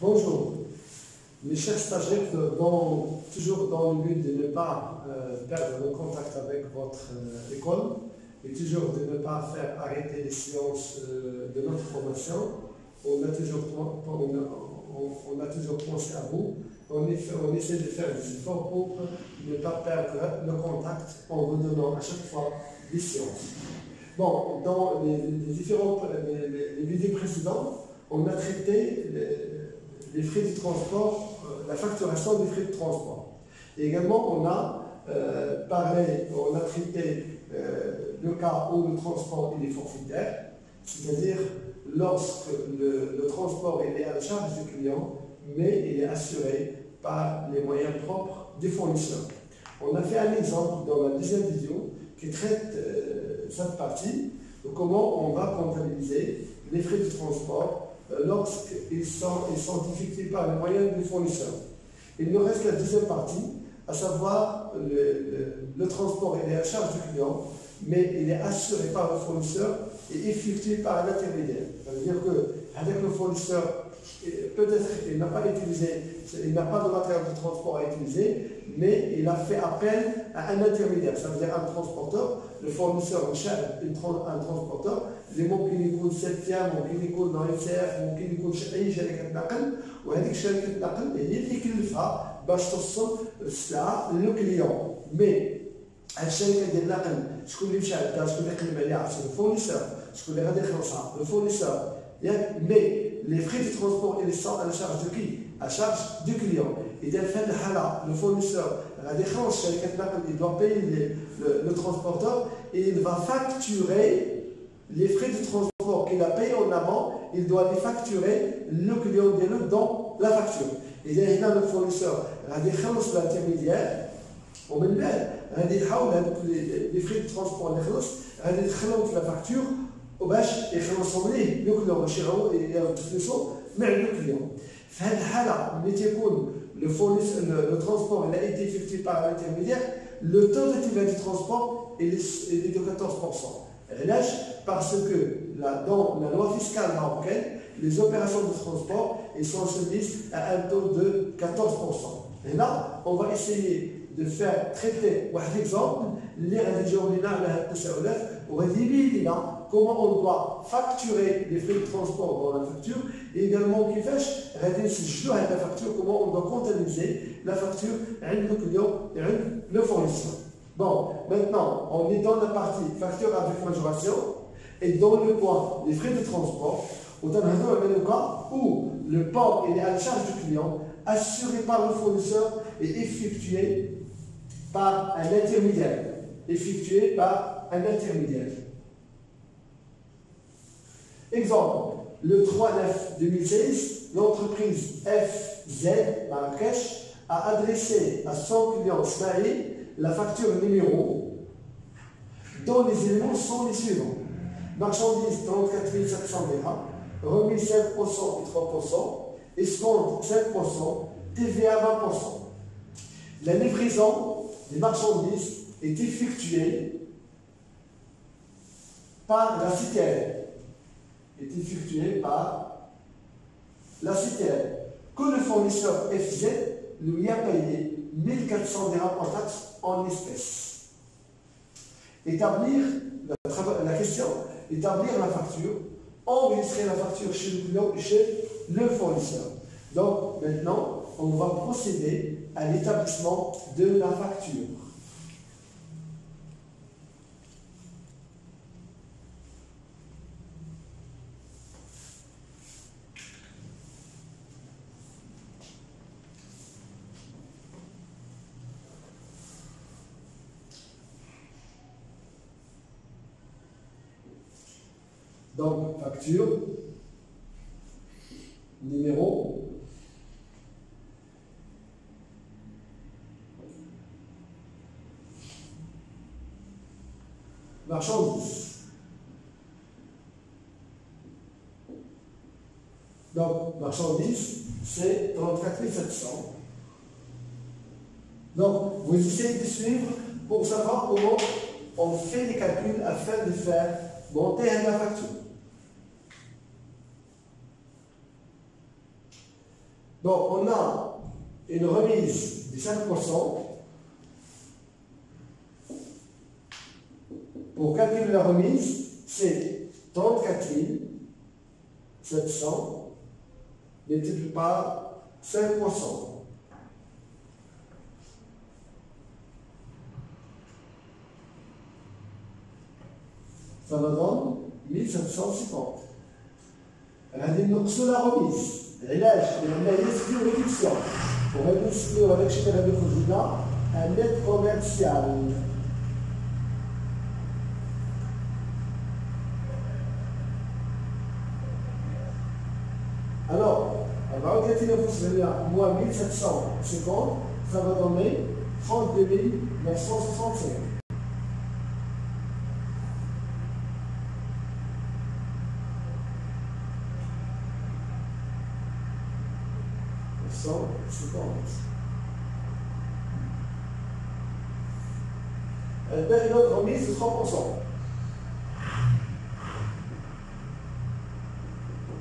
Bonjour, mes chers stagiaires, toujours dans le but de ne pas perdre le contact avec votre école et toujours de ne pas faire arrêter les séances de notre formation, on a toujours pensé à vous. On essaie de faire des efforts pour ne pas perdre le contact en vous donnant à chaque fois des séances. Bon, dans les vidéos précédentes, on a traité les frais de transport, la facturation des frais de transport. Et également, on a traité le cas où le transport est forfaitaire, c'est-à-dire lorsque le transport est à la charge du client, mais il est assuré par les moyens propres des fournisseurs. On a fait un exemple dans la deuxième vidéo qui traite cette partie de comment on va comptabiliser les frais de transport lorsqu'ils sont effectués par les moyens des fournisseurs. Il nous reste la deuxième partie, à savoir le transport est à la charge du client, mais il est assuré par le fournisseur et effectué par un intermédiaire. Ça veut dire qu'avec le fournisseur, peut-être qu'il n'a pas de matériel de transport à utiliser, mais il a fait appel à un intermédiaire, ça veut dire un transporteur. Le fournisseur cherche un transporteur اللي ممكن يكون ساتيا، ممكن يكون نايتير، ممكن يكون اي شركه نقل، وهذيك شركه النقل هي اللي كلفها باش توصل السلعه للكليون. مي هاد الشركه ديال النقل شكون اللي مشى عندها، شكون اللي قلب عليها؟ عرفتي الفورنيسور، شكون اللي غادي يخلصها؟ الفورنيسور. مي لي فري دو ترونسبور اللي سون على شارج دو كي؟ à charge du client. إذا في هذه الحالة le fournisseur غادي يخلص شركة النقل، il doit payer le transporteur et il va facturer les frais de transport qu'il a payés en amont, il doit les facturer le client ديالو dans la facture. إذا هنا le fournisseur غادي يخلص l'intermédiaire ومن بعد غادي يحاول هذوك les frais de transport اللي خلص غادي يدخلهم في la facture وباش يخلصهم ليه le client باش ياخذ فلوسو من عند le client. في هذه الحالة ملي تيكون le transport il a été effectué par l'intermédiaire, le taux d'activité du transport est de 14%. علاش؟ Parce que dans la loi fiscale marocaine, les opérations de transport sont soumises à un taux de 14%. Et là, on va essayer de faire traiter un exemple اللي غادي يجاوب لنا على هذه التساؤلات وغادي يبين لنا comment on doit facturer les frais de transport dans la facture et également كيفاش غادي نسجلوا هذه la facture, comment on doit comptabiliser la facture عند le client et عند le fournisseur. Bon, maintenant, on est dans la partie facture avec majoration et dans le point des frais de transport, on a le cas où le port est à la charge du client, assuré par le fournisseur et effectué par un intermédiaire. Exemple, le 3/9/2016, l'entreprise FZ Marrakech a adressé à son client Smaï la facture numéro dont les éléments sont les suivants. Marchandise 34 700 dirhams, remise 5% et 3%, escompte 5%, TVA 20%. La livraison des marchandises est effectuée par la citerne. Que le fournisseur FZ lui a payé 1400 dirhams en taxes en espèces. Établir la facture, enregistrer la facture chez le client et chez le fournisseur. Donc maintenant, on va procéder à l'établissement de la facture. Donc, facture, numéro, marchandise. Donc, marchandise, c'est 34 700. Donc, vous essayez de suivre pour savoir comment on fait les calculs afin de faire monter la facture. Donc, on a une remise de 5%. Pour calculer la remise, c'est 34 700 multiplié par 5%. Ça me donne 1750. غادي نقصوا la remise. علاش؟ لأن هي سكيو ريدكسيون. وغادي نسكيو هذاك الشيء اللي غادي يخرج لنا un net commercial. Alors, 34 moins 1750, ça va donner 32 965. Elle paie une autre remise de 30%.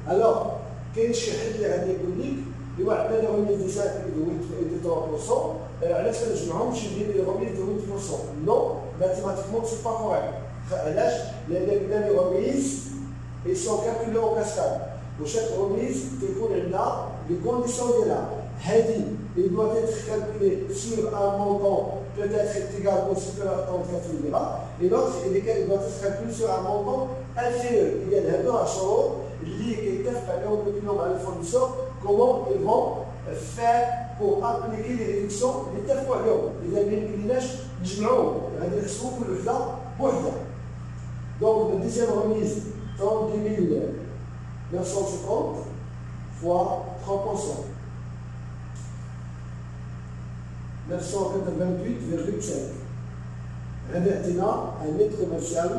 Alors, كاين شي حد اللي غادي يقول لك اللي واحد عندنا ريميز دو 5 دو 3%، علاش كنجمعهم شي ديال لي ريميز دو 8%؟ نو، ماتيماتيكمون سي با كوريكت. علاش؟ لان لي ريميز ils sont calculés au cascade. وشاك ريميز تيكون عندنا لي كونديسيون ديالها. هذه il doit être calculé sur un montant peut-être égal ou supérieur à 34 lira, et l'autre il doit être calculé sur un montant inférieur. Il y a des choses اللي كيتفق عليهم الكليون مع الفورنيسور comment ils vont faire pour appliquer les réductions اللي اتفقوا عليهم. اذا ما يمكنناش نجمعوهم غادي نحسبوا كل وحده بوحدها. دونك الديزيام ريميز 32 950 fois 30%. 988,5. غادي يعطينا un net commercial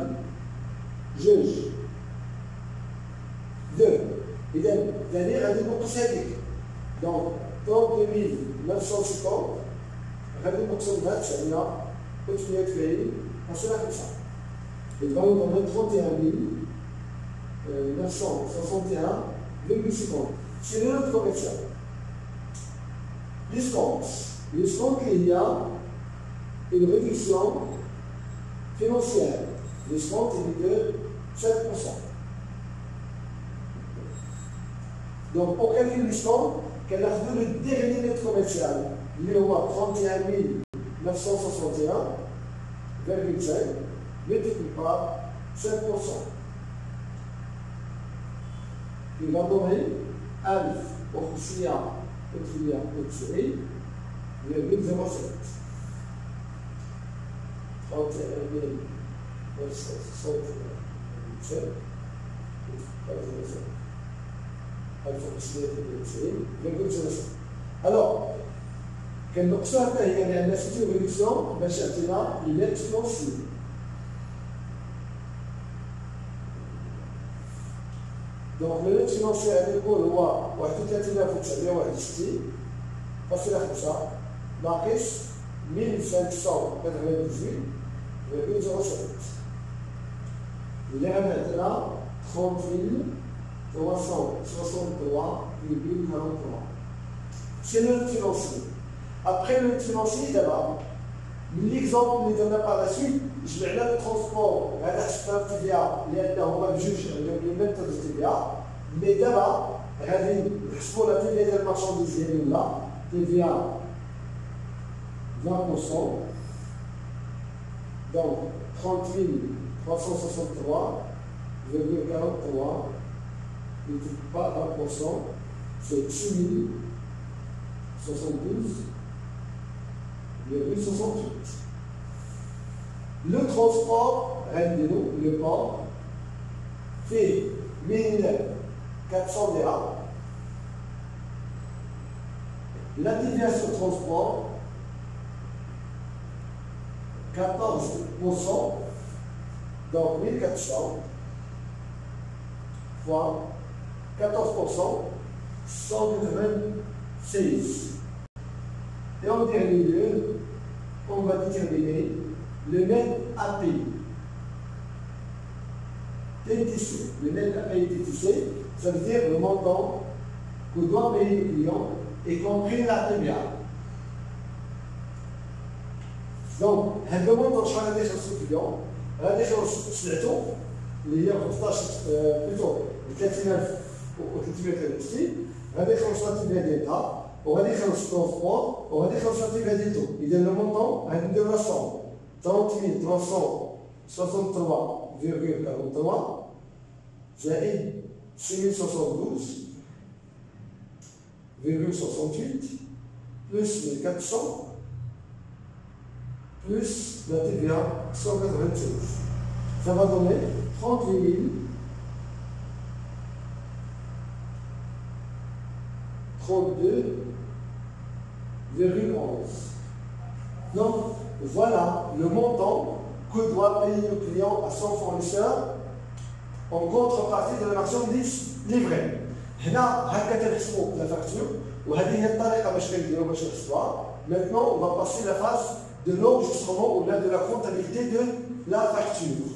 جوج. إذا ثاني غادي نقص هذيك. دونك 32950 غادي نقسم بها 998 فاصلة 5. Il va nous donner 31 961,50. C'est le note commercial. L'escompte. L'escompte, il y a une réduction financière. L'escompte, il est de 7%. Donc, pour calculer l'escompte, qu'elle a retenu le dernier net commercial, il est au 31 961,5 multiplié par 5%. Il va donner 1,593,07. 31 Alors, كان نقصها حتى هي لأن سيتي ريدكسيون باش يعطينا النت فينونسي. دونك لو نت فينونسي غادي يكون هو 31961 فاصلة 5 ناقص 1598,07 اللي غادي يعطينا 30,363,43. C'est le net financier. Après le net financier, d'abord, l'exemple اللي درنا par la suite, جمعنا le transport غادي حسبنا التبيع لأن هما بجوج عندهم لي ميم تاع التبيع، مي دابا غادي نحسبوا لا تبيع ديال المارشانديز ديالي ولا تبيع 20%. Donc 30,363,43 multiplié par 20%, c'est 6,072,68. Le transport, le port, fait 1400 dirhams. La déviation transport, 14%, donc 1400 fois 14%, 196. Et en dernier lieu, on va déterminer le net à payer. TTC. Le net à payer TTC, ça veut dire le montant que doit payer le client y compris la TVA. Donc, هاد لو مونطون شحال غادي يخلصو الكليون؟ غادي يخلص سلعتو اللي هي 15 بلوتو 30363 غادي يخلص لا تيفيا ديالها وغادي يخلص الترونسبور وغادي يخلص لا تيفيا ديالتو. إذا لو مونطون غادي نديرو لا سوم 30363,43 زائد 6072,68 plus 1400 plus la TVA 196. Ça va donner 38 32,11. Donc, voilà le montant que doit payer le client à son fournisseur en contrepartie de la marchandise livrée. هنا هكا تنحسبوا la facture وهذه هي الطريقه باش كنديروا باش نحسبوها. Maintenant, on va passer la phase de l'enregistrement ou de la comptabilité de la facture.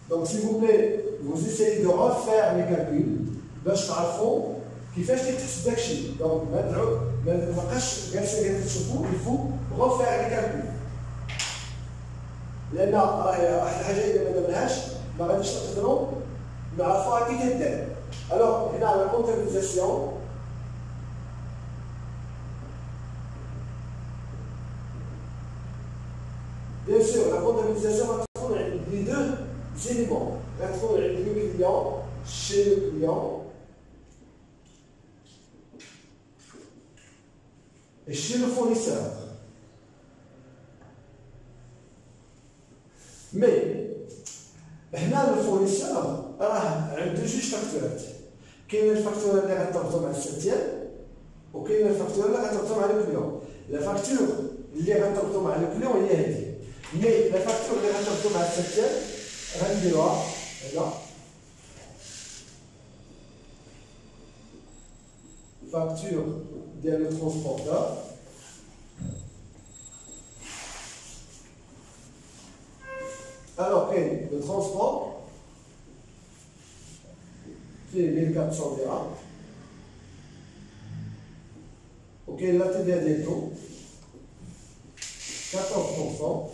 Donc, s'il vous plaît, vous essayez de refaire les calculs باش تعرفوا كيفاش تحسب داك الشيء. Donc, ما تبقاش جالسين غير تشوفوا، il faut refaire les calculs. لأن واحد الحاجة إذا ما درناهاش ما غاديش نقدروا نعرفوها كي تدار. Alors, هنا على comptabilisation bien sûr la comptabilisation va تكون عند les deux éléments. غتكون عند le client chez le client et chez le fournisseur. Mais هنا الفورنيسور راه عنده جوج فاكتورات. كاين الفاكتوره اللي غتربطو مع الساتير وكاين الفاكتوره اللي غتربطو مع الكليون. لا فاكتور اللي غتربطو مع الكليون هي هذه. مي لا فاكتور اللي غتربطو مع الساتير غنديروها هنا فاكتور ديال لو ترونسبورتور. Alors, le transport fait 1400 dirhams. Ok, la TVA des taux 14%,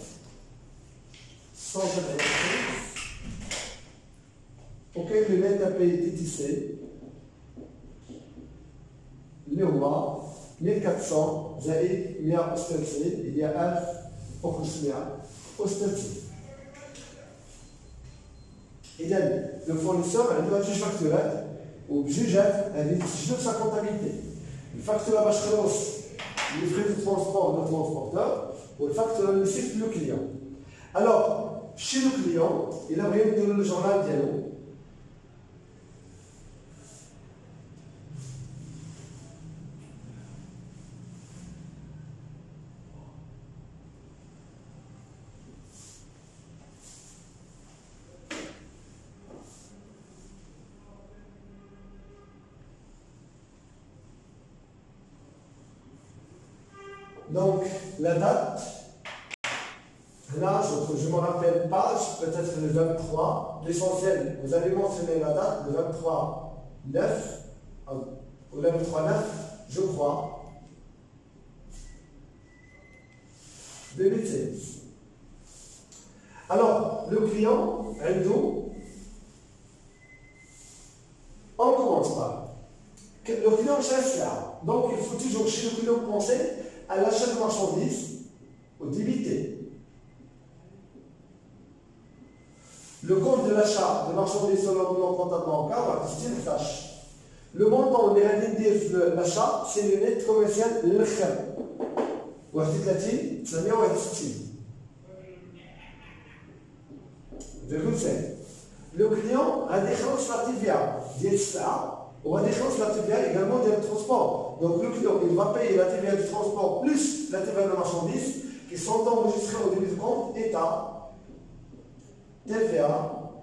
196. Ok, le net à payer TTC, le roi 1400, زائد 166, il y a 1500 ostensés. إذا لو فورنيسور عنده جوج فاكتورات وبجوجات غادي تسجلوا في سا كونتابيلتي. الفاكتوره باش تخلص لي فري دو ترونسبور دو ترونسبورتور والفاكتوره اللي صيفط لو كليون. الوغ شي لو كليون الا بغيو نديرو لو جورنال ديالو Donc, la date, là, je ne me rappelle pas, peut-être le 23, l'essentiel, vous allez mentionner la date, le 23/9, ou le 23/9, je crois, 2016. Alors, le client, on commence par. Le client cherche là, donc il faut toujours chez le client penser à l'achat de marchandises au débité. Le compte de l'achat de marchandises selon le nom comptable bancaire va constituer une tâche. Le montant اللي غادي ندير في l'achat c'est le net commercial الاخر 31,961,5. Le client غادي يخلص لا TVA ديال السلعه وغادي يخلص لا TVA également ديال الترونسبور. Donc le client il va payer la TVA du transport plus la TVA de marchandises qui sont enregistrés au début du compte état TVA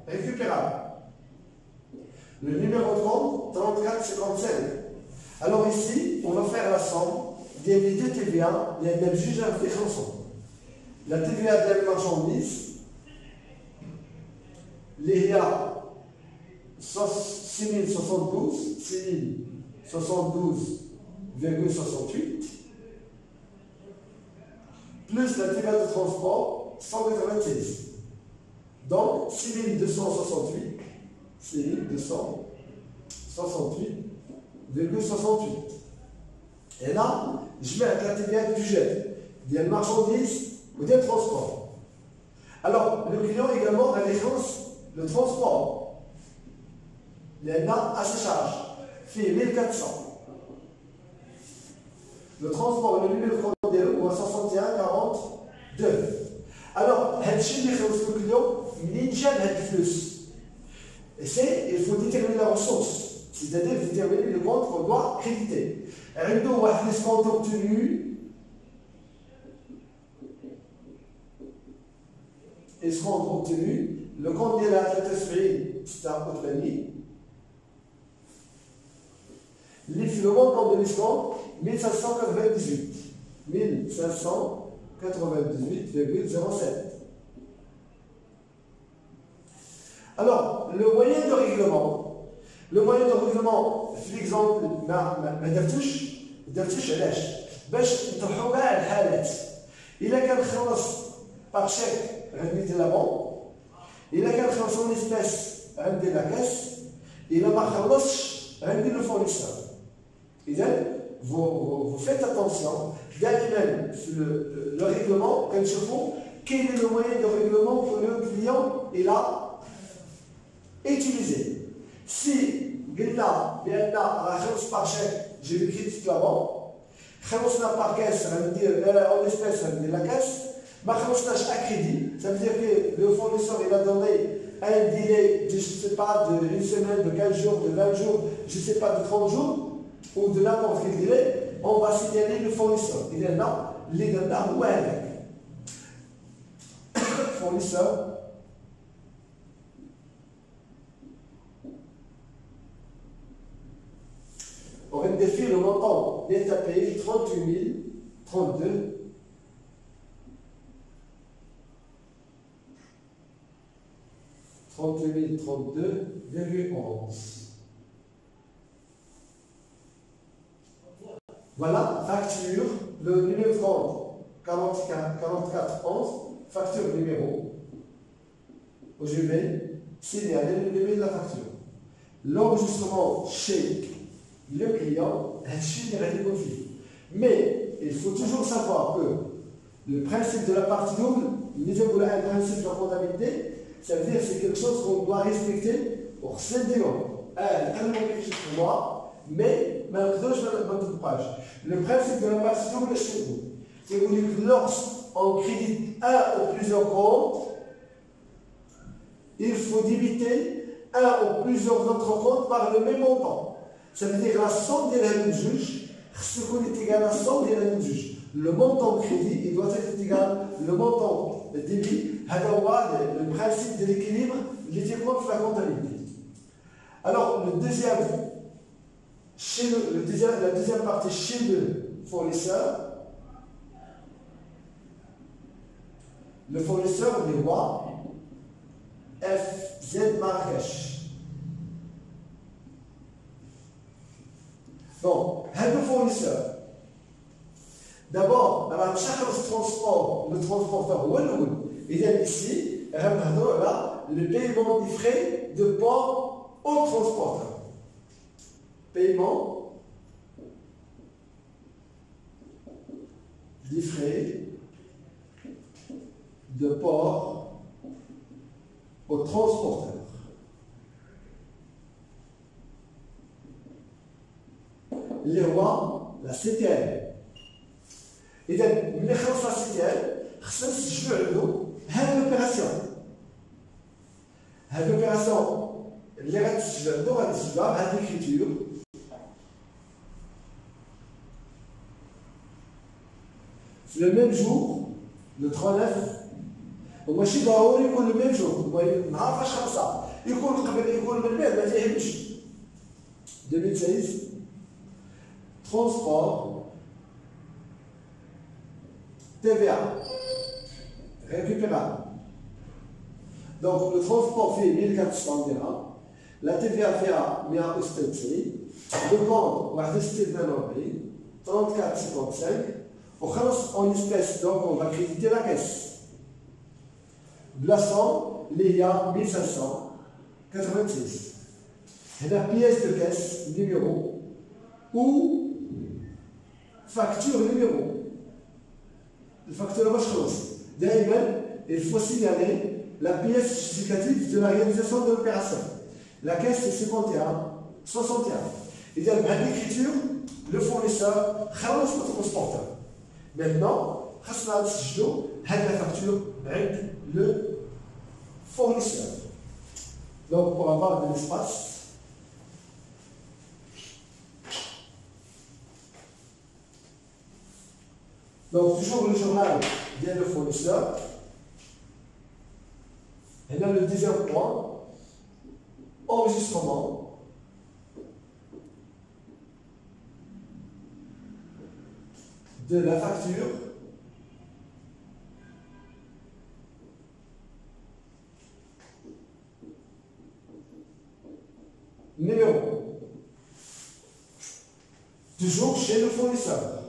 récupérable. Le numéro de compte 3455. Alors ici on va faire la somme des deux TVA des juges à la TVA de marchandises اللي هي 6072,68 plus la TVA de transport 196. Donc 6268, 6268,68. Et là, je mets la TVA du jet, des marchandises ou des transports. Alors, le client également a l'échéance, le transport. Il y en a à sa charge, fait 1400. Le transport, le numéro de ou à 6142. Alors, le client, et c'est, il faut déterminer la ressource, c'est-à-dire déterminer le compte qu'on doit créditer. Un escompte obtenu, le compte de la c'est un autre famille. Le montant de l'escompte, 1598,07. Alors, le moyen de règlement, في l'exemple ما درتوش علاش باش نطرحوا كاع الحالات. الا كان خلص باغ شيك غندير لا بون، الا كان خلص اون اسبيس غندير لا كاس، الا ما خلصش غندير لو فورنيسور. اذا vous faites attention دائما في le règlement كنشوفوا quel est le moyen de règlement que le client il a utilisé. Si قلنا بان راه خلص باغ شيك جي لو كريديت لابون، خلصنا باغ كاس غندير اون اسبيس غندير لا كاس، ما خلصناش اكريدي ça veut dire que le fournisseur il a donné un délai de je sais pas de une semaine, de 15 jours, de 20 jours, je sais pas de 30 jours ou de n'importe quel délai, on va signaler le fournisseur. Il est là, les gars هو هذاك fournisseur. On va définir le montant net à payer 38 032,11. Voilà, facture, le numéro de compte 4411, facture numéro. Je vais signaler le numéro de la facture. L'enregistrement chez le client, mais il faut toujours savoir que le principe de la partie double, un principe de la comptabilité, ça veut dire que c'est quelque chose qu'on doit respecter pour céder. Moi, mais le principe de la partie double, c'est que lorsqu'on crédite un ou plusieurs comptes, il faut débiter un ou plusieurs autres comptes par le même montant. Ça veut dire la somme des règles du juge, ce qu'on est égal à la somme des règles du juge. Le montant de crédit, il doit être égal au montant de débit. C'est le principe de l'équilibre, les compte de la comptabilité. Alors, la deuxième partie chez le fournisseur, le fournisseur, les rois, FZ Marrakech. Bon, le fournisseur. D'abord, chaque transport, le transporteur, il y a ici, le paiement des frais de port au transporteur. Paiement des frais de port au transporteur. Les rois, la CTL. إذا ملي خلص لا CTL خصنا نسجلوا عنده هاد لوبيراسيون. هاد لوبيراسيون اللي غتسجل عنده غتسجلها بهاد ليكريتور. في لو ميم جور لو 39 وماشي ضروري يكون لو ميم جور، نهار فاش خلصها يكون قبل يكون من بعد ما تيهمش. 2016 transport, TVA, récupérable. Donc le transport fait 1400 dirhams, la TVA fait 196, le compte va rester 34,55. En espèces, donc on va créditer la caisse. De la somme, il y a 1586. Et la pièce de caisse, numéro, ou facture numéro. La facture d'ailleurs, il faut signaler la pièce justificative de la réalisation de l'opération. La caisse est 51, 61. Et bien, à l'écriture, le fournisseur, le transporteur. Maintenant, la facture avec le fournisseur. Donc, pour avoir de l'espace, donc toujours le journal vient le fournisseur. Et là, le deuxième point, enregistrement. De la facture numéro, toujours chez le fournisseur.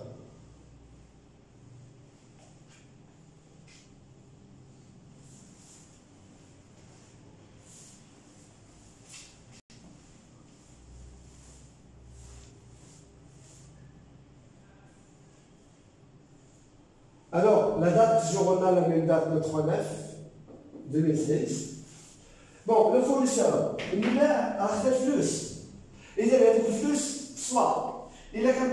Alors, la date, toujours on a la même date, le 3/9/2016. Bon, le fournisseur, il a acheté le flux. Il a le flux, soit il a quand même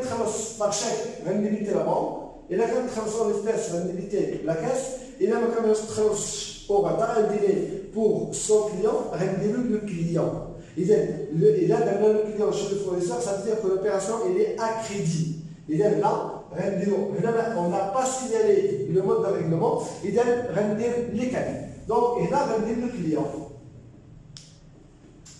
par chèque, il va débiter la banque, il a quand même en espèces, il va débiter la caisse, il a quand même au bâtard, pour son client, le client. Il a le client chez le fournisseur, ça veut dire que l'opération est à crédit. Il est là. On n'a pas signalé le mode de règlement, il doit rendre les cabines. Donc, il a rendu le client.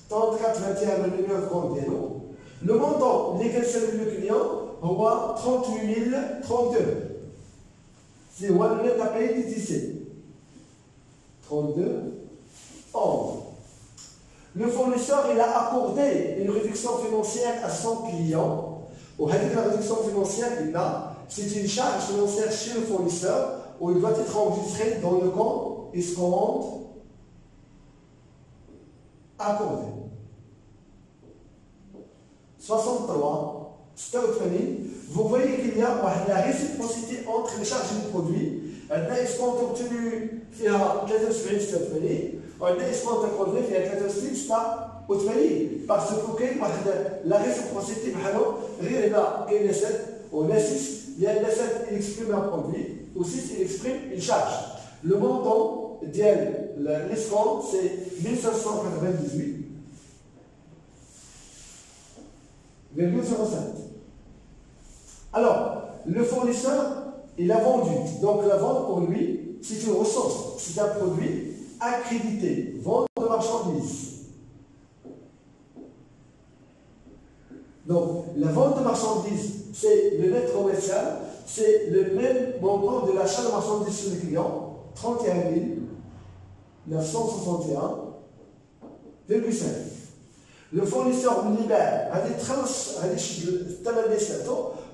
34,21 le numéro de compte des noms. Le montant légal sur le client, on voit 38 032. C'est où on a payé ici. 32, 11. Le fournisseur, il a accordé une réduction financière à son client. La réduction financière, c'est une charge financière chez le fournisseur où il doit être enregistré dans le compte escompte accordé. 63, 86, vous voyez qu'il y a la réciprocité entre les charges du produit. Un escompte obtenu fait 73, et un escompte accordé fait 86, parce que la réciprocité, il y a 7, ou 6, il y a 7, il exprime un produit, ou 6, il exprime une charge. Le montant de l'escompte, c'est 1598,07. Alors, le fournisseur, il a vendu. Donc, la vente pour lui, c'est une ressource, c'est un produit accrédité, vente de marchandises. Donc, la vente de marchandises, c'est le net commercial, c'est le même montant de l'achat de marchandises sur le client, 31 961,5. Le fournisseur libère, il y a des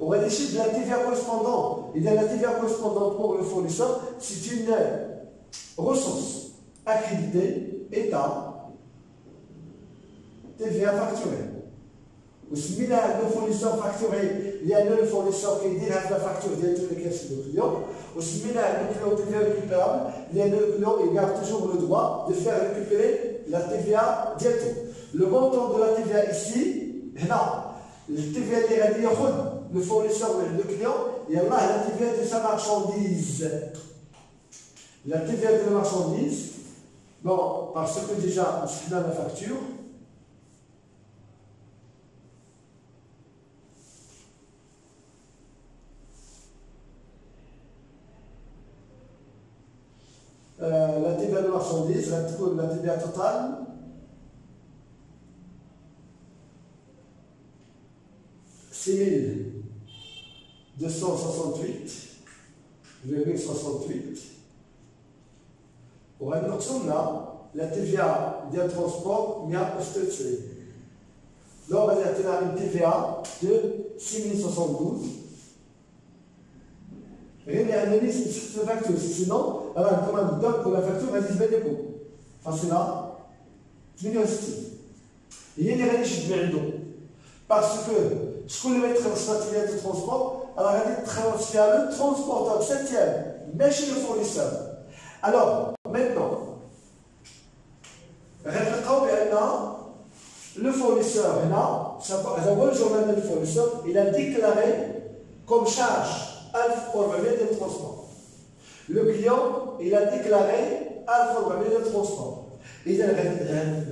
de la TVA correspondante. Il y a la TVA correspondante pour le fournisseur, c'est une ressource accréditée, État, TVA facturée. وسمي لها le fournisseur facturé لأن le fournisseur كيدير هاد la facture ديال tous les caisses du client وسمي لها le client TVA récupérable لأن le client il garde toujours le droit de faire récupérer la TVA ديالته. Le montant de la TVA ici, هنا le TVA اللي غادي ياخذ le fournisseur ou le client يلاه la TVA de sa marchandise. La TVA de la marchandise, bon, parce que déjà on a la facture. La TVA de marchandise, la TVA totale, c'est 1268,68. Pour un autre somme là, la TVA d'un transport, il y a donc, on a une TVA de 6072. Rien d'analyse sur cette facture. Sinon, alors, comme on donne pour la facture, elle dit bien beaucoup. Facilement, je vais aussi. Il y a des règles qui parce que ce qu'on va transférer de transport, alors on va transférer le transporteur 7e, mais chez le fournisseur. Alors, maintenant, le fournisseur, le journal du fournisseur, il a déclaré comme charge alpha de transport. Le client, il a déclaré alpha de transport.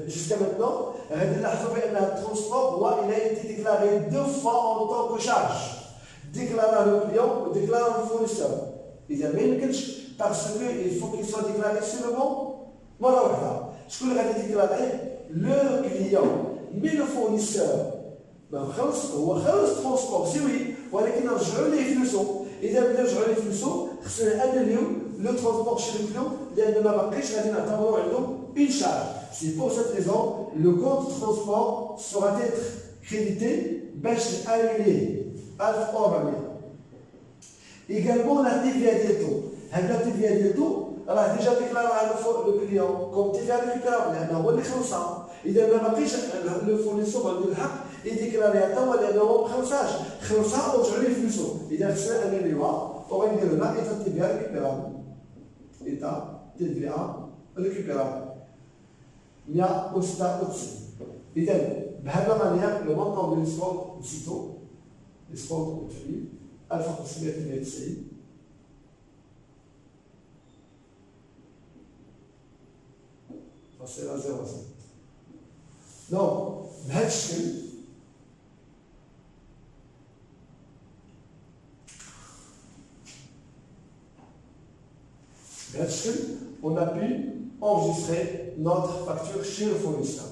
Jusqu'à maintenant, le transport il a été déclaré 2 fois en tant que charge. Déclaré le client ou déclaré le fournisseur. Parce qu'il faut qu'il soit déclaré sur le bon. Voilà. Ce qu'on a déclaré, le client, mais le fournisseur, هو خلص transport, c'est oui, ولكن نرجعوا ليه فلوسه. إذا بدا نرجعوا ليه فلوسه خصنا نأنيو لو ترونسبور chez le client لأن ما بقيش غادي نعتبروا عندهم une charge. C'est pour cette raison le compte transport sera être crédité باش نأنيليه 1400. Également la TVA ديالو. هاد la TVA ديالو راه ديجا ديكلارا على لو كليون كوم TVA ريكوبيرابل لأنه هو اللي خلصها. إذا ما بقيش لو فورنيسور عنده الحق يديكلاريها حتى هو لأنه ما خلصهاش، خلصها ورجعوا ليه فلوسو. إذا خصنا أناليوها وغنديرو لها إيتا TVA ريكوبيرابل. إيتا TVA ريكوبيرابل 196. إذا بهذا المانيير لو مونطون دو ديسكونت نسيتو ديسكونت وتفعيل 1598. C'est la 0,7. Donc, بهذا الشكل on a pu enregistrer notre facture chez le fournisseur.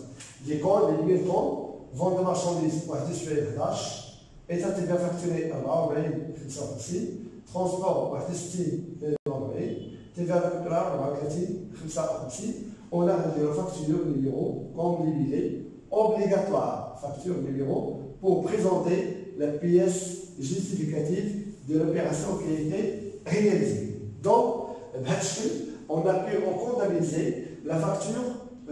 Les comptes, les numéros de compte, vente de marchandises pour acheter 11, état TVA facturé à 45 transport pour acheter 40, TVA récupérable à 55. On a des factures numéro comme les billets obligatoires, facture numéro, pour présenter la pièce justificative de l'opération qui a été réalisée. Donc, on a pu comptabiliser la facture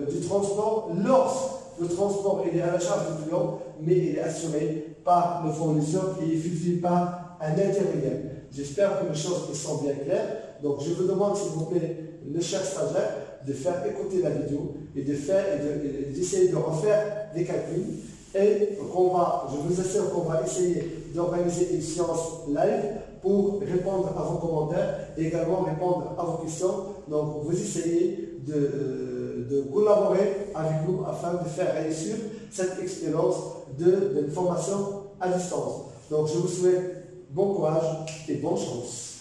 du transport lorsque le transport est à la charge du client, mais il est assuré par le fournisseur qui est effectué par un intermédiaire. J'espère que les choses sont bien claires. Donc, je vous demande, s'il vous plaît, le cher stagiaire, de faire écouter la vidéo et d'essayer de refaire des calculs. Et je vous assure qu'on va essayer d'organiser une séance live pour répondre à vos commentaires et également répondre à vos questions. Donc, vous essayez de collaborer avec nous afin de faire réussir cette expérience de formation à distance. Donc, je vous souhaite bon courage et bonne chance.